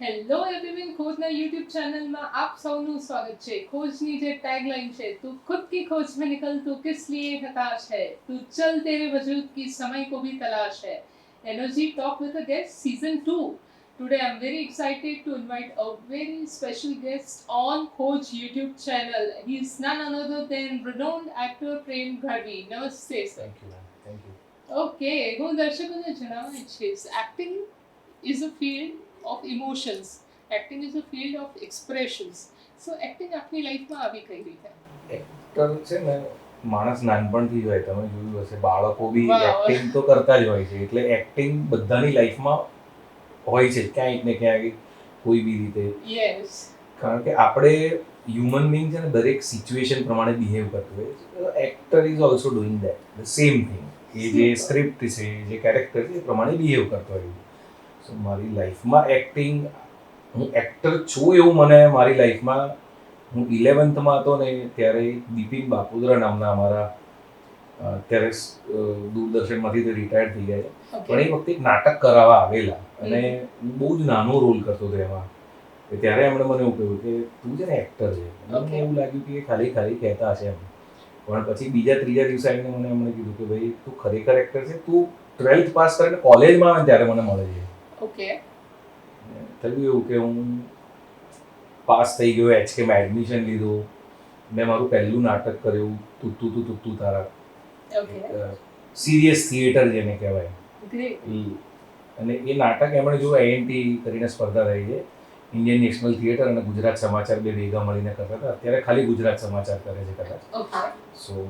Hello everyone, ખોજના YouTube ચैनलમાં આપ સૌનું સ્વાગત છે। ખોજની જે टैगलाइन છે, तू खुद की खोज में निकल, तू किस लिए हताश है, तू चल तेरे वजूद की समय को भी तलाश है। Energy talk with a guest season 2। Today I'm very excited to invite a very special guest on Khoj YouTube channel। He is none other than renowned actor Prem Ghadvi। નમસ્તે સર। Thank you. ઓકે, હું દર્શકોને જણાવવા ઈચ્છીશ, acting is a field of emotions, acting is a field of expressions, so acting આપની લાઈફમાં આવી કઈ રીતે? એક્ટર છે ને, માણસ નાનપણથી જ હોય, તમે જોયું હશે, બાળકો બી Wow. એક્ટિંગ તો કરતા જ હોય છે, એટલે એક્ટિંગ બધાની લાઈફમાં હોય છે ક્યાંક ને ક્યાંક કોઈ બી રીતે. યસ, કારણ કે આપણે હ્યુમન બિંગ છે ને, દરેક સિચ્યુએશન પ્રમાણે બિહેવ કરતું હોય છે. Actor is also doing that the same thing. એ જે સ્ક્રિપ્ટ છે, જે કેરેક્ટર છે, એ પ્રમાણે બિહેવ કરતો હોય. સો મારી લાઈફમાં એક્ટિંગ, હું એક્ટર છું એવું મને મારી લાઈફમાં, હું 11th હતો ને ત્યારે બિપિન બાપુદ્રા નામના અમારા અત્યારે દૂરદર્શનમાંથી તે રિટાયર્ડ થઈ ગયા છે, પણ એ વખતે એક નાટક કરાવવા આવેલા અને હું બહુ જ નાનો રોલ કરતો હતો એમાં. ત્યારે એમણે મને એવું કહ્યું કે તું છે ને એક્ટર છે. મને એવું લાગ્યું કે ખાલી ખાલી કહેતા હશે એમ, પણ પછી બીજા ત્રીજા દિવસે આવીને મને એમણે કીધું કે ભાઈ તું ખરેખર એક્ટર છે, તું 12th પાસ કરીને કોલેજમાં આવે ત્યારે મને મળે છે. ઓકે, થયું એવું કે હું પાસ થઈ ગયો, HKમાં એડમિશન લીધું, મેં મારું પહેલું નાટક કર્યું, તુત્તુ તું તુત્તુ તારા, ઓકે, સિરિયસ થિયેટર જેને કહેવાય. ગ્રેટ, અને એ નાટક એમણે જો INT કરીને સ્પર્ધા થઈ છે, ઇન્ડિયન નેશનલ થિયેટર અને ગુજરાત સમાચાર બે ભેગા મળીને કરતા હતા. અત્યારે ખાલી ગુજરાત સમાચાર કરે છે કદાચ. ઓકે, સો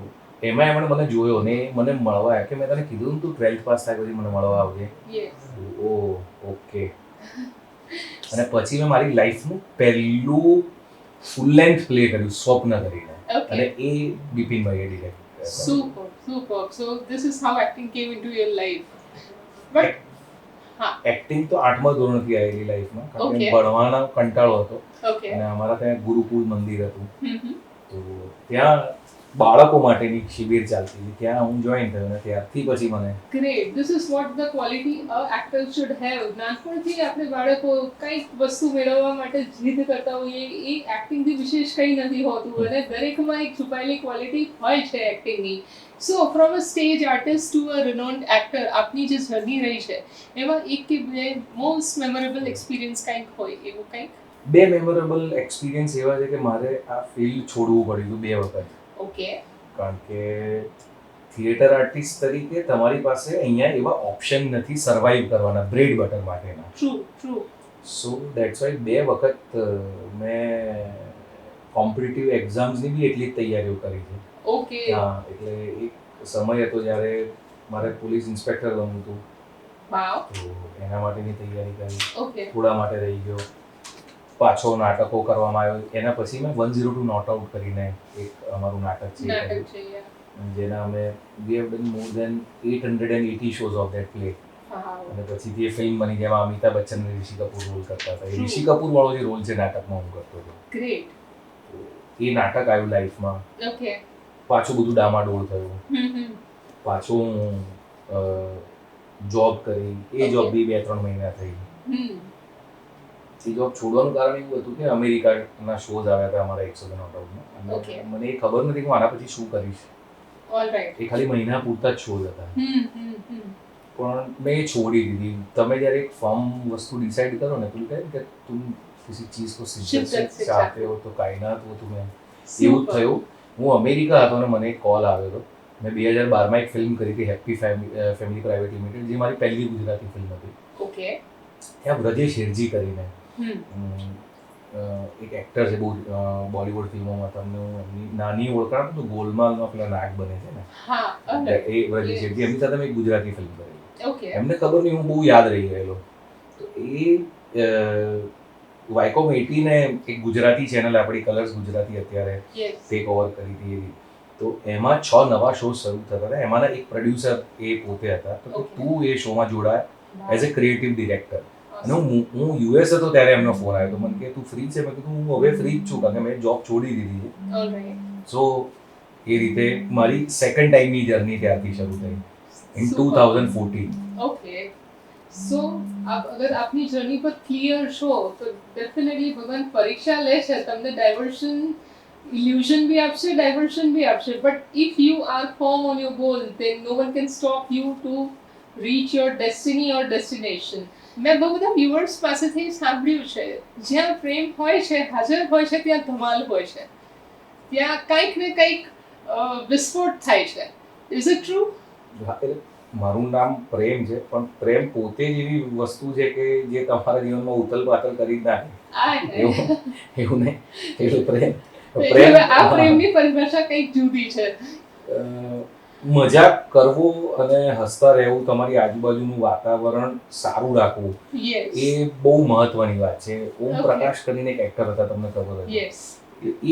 એમાં એમણે મને જોયો ને મને મળવા આવ્યા કે મેં તને કીધું તું 12th પાસ થાય પછી મને મળવા આવજે. યસ, ઓ ઓકે. અને પછી મેં મારી લાઈફનું પહેલું ફૂલ લેન્થ પ્લે કર્યું સ્વપ્ન કરીને, અને ઓકે, એ બિપિનભાઈએ ડિરેક્ટ કર્યું. Super super, so this is how acting came into your life, but હા, એક્ટિંગ તો 8મા ધોરણથી આવેલી લાઈફમાં, કારણ કે Okay. ભણવાનો કંટાળો હતો ઓકે, અને અમારા ત્યાં ગુરુકુળ મંદિર હતું, હમ, તો ત્યાં બાળકો માટેની શિબિર ચાલતી હતી, ત્યાં હું જોઈન થયો અને ત્યારથી પછી મને great, this is what the quality a actor should have। નાનપણથી આપણે બાળકો કંઈક વસ્તુ મેળવવા માટે જીદ કરતા હોઈએ, એ એક્ટિંગથી વિશેષ કંઈ નથી હોતું, અને દરેકમાં એક છુપાયેલી ક્વોલિટી હોય છે એક્ટિંગની। So from a stage artist to a renowned actor, આપની જે જર્ની રહી છે એમાં એક કે બે મોસ્ટ મેમોરેબલ એક્સપિરિયન્સ કંઈક હોય એવું કંઈક? બે મેમોરેબલ એક્સપિરિયન્સ એવા છે કે મારે આ ફિલ્ડ છોડવું પડ્યું હતું 2 વખત. ઓકે, કારણ કે થિયેટર આર્ટિસ્ટ તરીકે તમારી પાસે અહીંયા એવા ઓપ્શન નથી સર્વાઈવ કરવાના, બ્રેડ બટર માટેના. True true, so that's why 2 વખત મેં કોમ્પિટિટિવ એક્ઝામ્સની બી એટલી જ તૈયારીઓ કરી છે. ઓકે, હા, એટલે એક સમય હતો જ્યારે મારે પોલીસ ઇન્સ્પેક્ટર બનવું હતું, વાવ, તો એના માટેની તૈયારી કરી. ઓકે, થોડા માટે રહી ગયો, પાછો નાટકો કરવામાં આવ્યો. એના પછી મેં 102 નોટ આઉટ કરીને એક અમારું નાટક છે એ નાટક કર્યું, છે યાર, જેના અમે we have done more than 880 shows of that play. Wow, અને પછી તે ફિલ્મ બની જેમાં અમિતાભ બચ્ચન અને ઋષિ કપૂર રોલ કરતા હતા. એ True. ઋષિ કપૂર વાળો જે રોલ છે નાટકમાં હું કરતો હતો, ગ્રેટ, તો એ નાટક આવ્યું લાઈફમાં. ઓકે, પાછું બધું ડામાડોળ થયું, હમ, પાછું હું જોબ કરી. એ જોબ Okay. બી 2-3 મહિના થઈ. હમ, એ જોબ છોડવાનું કારણ એવું હતું કે અમેરિકાના શોઝ આવ્યા હતા અમારા 102 નોટ આઉટમાં, Okay. અને મને એ ખબર નથી કે હું આના પછી શું કરીશ. ઓલરાઈટ, એ ખાલી મહિના પૂરતા જ શોઝ હતા, હમ, પણ મેં એ છોડી દીધી. તમે જ્યારે એક ફર્મ વસ્તુ ડિસાઈડ કરો ને, પેલું કહે ને કે તુમ કિસી ચીઝ को शिद्दत से चाहते हो तो कायनात वो तुम्हें, એવું જ થયું. હું અમેરિકા હતો અને મને એક કોલ આવ્યો હતો. મેં 2012માં એક ફિલ્મ કરી હતી, હેપી ફેમિલી પ્રાઇવેટ લિમિટેડ, જે મારી પહેલી ગુજરાતી ફિલ્મ હતી. ઓકે, ત્યાં બ્રજેશ હિરજી કરીને હમ, એક એક્ટર છે, બહુ બોલિવૂડ ફિલ્મોમાં તમને હું એમની નાની ઓળખાણ આપું તો ગોલમાલમાં પેલા નાગ બને છે ને, હા, એ બ્રજેશ હિરજી, એમની સાથે મેં એક ગુજરાતી ફિલ્મ કરી. ઓકે, એમને ખબર નહીં, હું બહુ યાદ રહી ગયેલો. તો એ વાયકોમ 80 ને એક ગુજરાતી ચેનલ આપણી કલર્સ ગુજરાતી અત્યારે યસ, ટેક ઓવર કરી હતી એવી, તો એમાં 6 નવા શો શરૂ થતા હતા. એમાંના એક પ્રોડ્યુસર એ પોતે હતા. તો કે Okay. તું એ શોમાં જોડાય એઝ એ ક્રિએટિવ ડિરેક્ટર. અને હું US હતો ત્યારે એમનો ફોન આવ્યો તો મને કે તું ફ્રી છે? મેં કીધું હું હવે ફ્રી જ છું, કારણ કે મેં જોબ છોડી દીધી છે. ઓલરાઈટ, સો એ રીતે મારી સેકન્ડ ટાઈમની જર્ની ત્યારથી શરૂ થઈ ઇન Super. 2014. ઓકે, સો આપ અગર આપની જર્ની પર ક્લિયર છો તો ડેફિનેટલી ભગવાન પરીક્ષા લે છે, તમને ડાયવર્શન ઇલ્યુઝન બી આપશે, ડાયવર્શન બી આપશે, but if you are firm on your goal then no one can stop you to reach your destiny or destination. મેં બહુ બધા વ્યુઅર્સ પાસેથી સાંભળ્યું છે, જ્યાં પ્રેમ હોય છે, હાજર હોય છે, ત્યાં ધમાલ હોય છે, ત્યાં કંઈક ને કંઈક વિસ્ફોટ થાય છે. Is it true? હા, એટલે મારું નામ પ્રેમ છે, પણ પ્રેમ પોતે જ એવી વસ્તુ છે કે જે તમારા જીવનમાં ઉથલ પાથલ કરી જ નાખે. એવું નહીં. એટલે પ્રેમ આ પ્રેમની પરિભાષા કંઈક જુદી છે. મજાક કરવો અને હસતા રહેવું, તમારી આજુબાજુનું વાતાવરણ સારું રાખવું, યસ એ બહુ મહત્વની વાત છે. ઓમ Okay. પ્રકાશ કરીને એક એક્ટર હતા, તમને ખબર હતી? યસ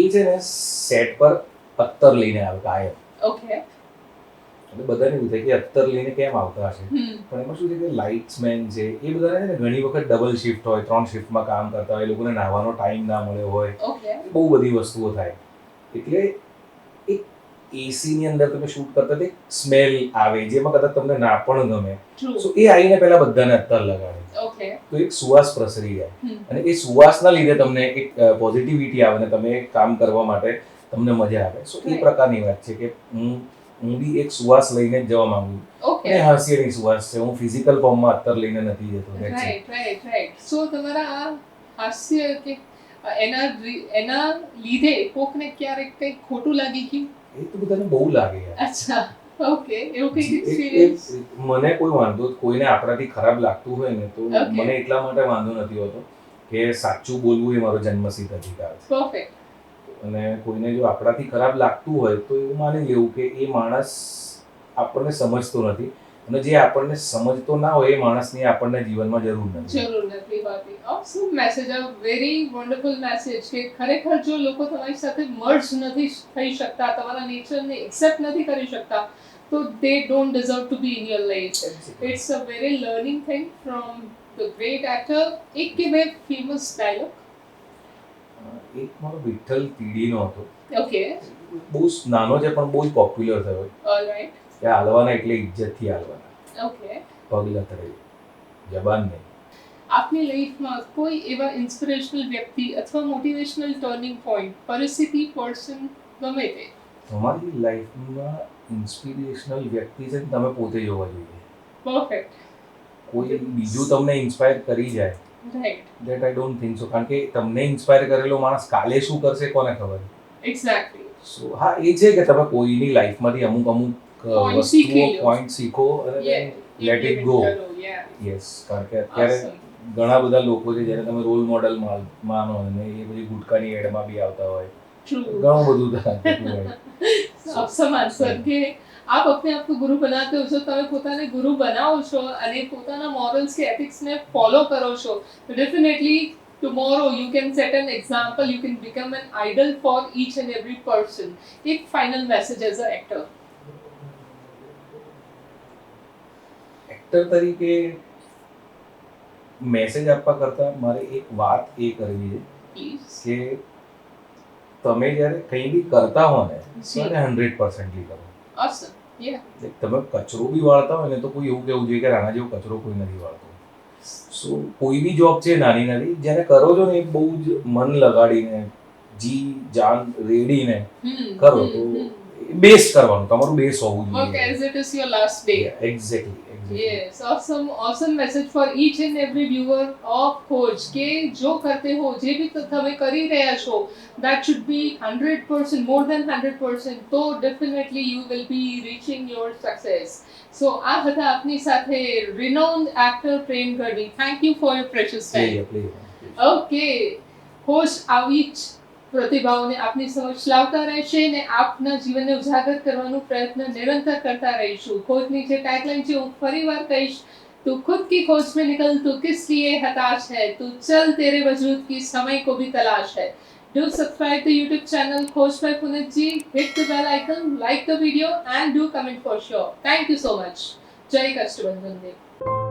એ છે ને સેટ પર અત્તર લઈને આવે કાયમ. ઓકે એટલે બધાને એવું થાય કે અત્તર લઈને કેમ આવતા હશે, પણ એમાં શું છે કે લાઇટ્સમેન છે એ બધાને છે ને ઘણી વખત ડબલ શિફ્ટ હોય, 3 શિફ્ટમાં કામ કરતા હોય, એ લોકોને નાહવાનો ટાઈમ ના મળ્યો હોય, ઓકે બહુ બધી વસ્તુઓ થાય. એટલે એક એસીની અંદર તમે શૂટ કરતા એક સ્મેલ આવે જેમાં કદાચ તમને ના પણ ગમે, ટ્રુ સો એ આવીને પહેલા બધાને અત્તર લગાડે, ઓકે તો એક સુવાસ પ્રસરી જાય અને એ સુવાસના લીધે તમને એક પોઝિટિવિટી આવે ને તમે કામ કરવા માટે તમને મજા આવે. સો એ Right. પ્રકારની વાત છે કે હું બી એક સુવાસ લઈને જ જવા માંગુ છું. ઓકે અને હાસ્યની સુવાસ છે, હું ફિઝિકલ ફોર્મમાં અત્તર લઈને નથી જતો. That's it. Right right right. So તમારા આ હાસ્ય કે એના લીધે કોકને ક્યારેક કંઈક ખોટું લાગી ગયું? એ તો બધાને બહુ લાગે યાર. અચ્છા ઓકે, એવું કંઈક એ- એક્સપિરિયન્સ? મને કોઈ વાંધો, કોઈને આપણાથી ખરાબ લાગતું હોય ને તો Okay. મને એટલા માટે વાંધો નથી હોતો કે સાચું બોલવું એ મારો જન્મસિદ્ધ અધિકાર છે. પરફેક્ટ. અને કોઈને જો આપણાથી ખરાબ લાગતું હોય તો એવું માની લેવું કે એ માણસ આપણને સમજતો નથી, અને જે આપણને સમજતો ના હોય એ માણસની આપણને જીવનમાં જરૂર નથી. જરૂર નથી હોતી. Awesome message, a very wonderful message કે ખરેખર જો લોકો તમારી સાથે મર્જ નથી થઈ શકતા, તમારા નેચરને એક્સેપ્ટ નથી કરી શકતા, તો they don't deserve to be in your life. It's a very learning thing from the great actor. એક કે બે ફેમસ ડાયલોગ? એક મારો વિઠ્ઠલ તીડીનો હતો, ઓકે બહુ જ નાનો છે પણ બહુ જ પોપ્યુલર થયો ઓલરાઈટ કે હાલવાના એટલે ઇજ્જતથી હાલવાના, ઓકે. પગ લથડે, જબાન નહીં. આપની લાઈફમાં કોઈ એવા ઇન્સ્પિરેશનલ વ્યક્તિ અથવા મોટિવેશનલ ટર્નિંગ પોઈન્ટ, પરિસ્થિતિ, પર્સન, ગમે તે? તમારી લાઈફમાં ઇન્સ્પિરેશનલ વ્યક્તિ છે ને તમે પોતે જોવા જોઈએ. પરફેક્ટ. કોઈ બીજું તમને ઇન્સ્પાયર કરી જાય, right that I don't think so. કારણ કે તમને ઇન્સ્પાયર કરેલો માણસ કાલે શું કરશે કોને ખબર. એક્ઝેક્ટલી. સો હા, એ છે કે તમે કોઈની લાઈફમાંથી અમુક Point શીખી વસ્તુઓ લો. પોઈન્ટ શીખો અને લેટ ઇટ ગો. યસ, કારણ કે અત્યારે ઘણા બધા લોકો છે જેને તમે રોલ મોડલ માનો અને એ બધી ગુટકાની એડમાં બી આવતા હોય, ઘણું બધું થતું હોય. Awesome answer કે આપ अपने आप को गुरु बनाते हो, જો તમે પોતાને ગુરુ બનાવો છો અને પોતાના મોરલ્સ કે એથિક્સને ફોલો કરો છો તો definitely tomorrow you can set an example, you can become an idol for each and every person. એક final message as a actor. Actor તરીકે મેસેજ આપવા કરતા મારે એક વાત એ કરવી છે Please. કે તમે જ્યારે કંઈ બી કરતા હો ને જી. ત્યારે 100% કરો. Awesome. Yeah. Like તમે કચરો બી વાળતા હોય ને તો કોઈ એવું કહેવું જોઈએ કે આના જેવો કચરો કોઈ નથી વાળતો. સો કોઈ બી જોબ છે નાની નાની જ્યારે કરો છો ને એ બહુ જ મન લગાડીને, જી જાન રેડીને કરો તો બેસ્ટ કરવાનું, તમારું બેસ્ટ હોવું Work જોઈએ. as it is your last day. Exactly. Yes, awesome message for each and every viewer of Khoj કે જો કરતે હો, જે બી તમે કરી રહ્યા છો, that should be 100%, more than 100%, તો definitely you will be reaching your success. So આ હતા આપની સાથે renowned actor Prem Gadhvi. Thank you for your precious time. Okay, Khoj આવી જ પ્રતિભાઓને આપની સમક્ષ લાવતા રહેશે ને આપના જીવનને ઉજાગર કરવાનો પ્રયત્ન નિરંતર કરતા રહીશું. ખોજની જે ટેગલાઇન છે હું ફરીવાર કહીશ, તું ખુદ की खोज में निकल, तू किस लिए हताश है, तू चल तेरे वजूद की समय को भी तलाश है. Do subscribe the YouTube channel Khoj by Puneet ji, hit the bell icon, like the video and do comment for sure. Thank you so much. Jai Kasturban Dev.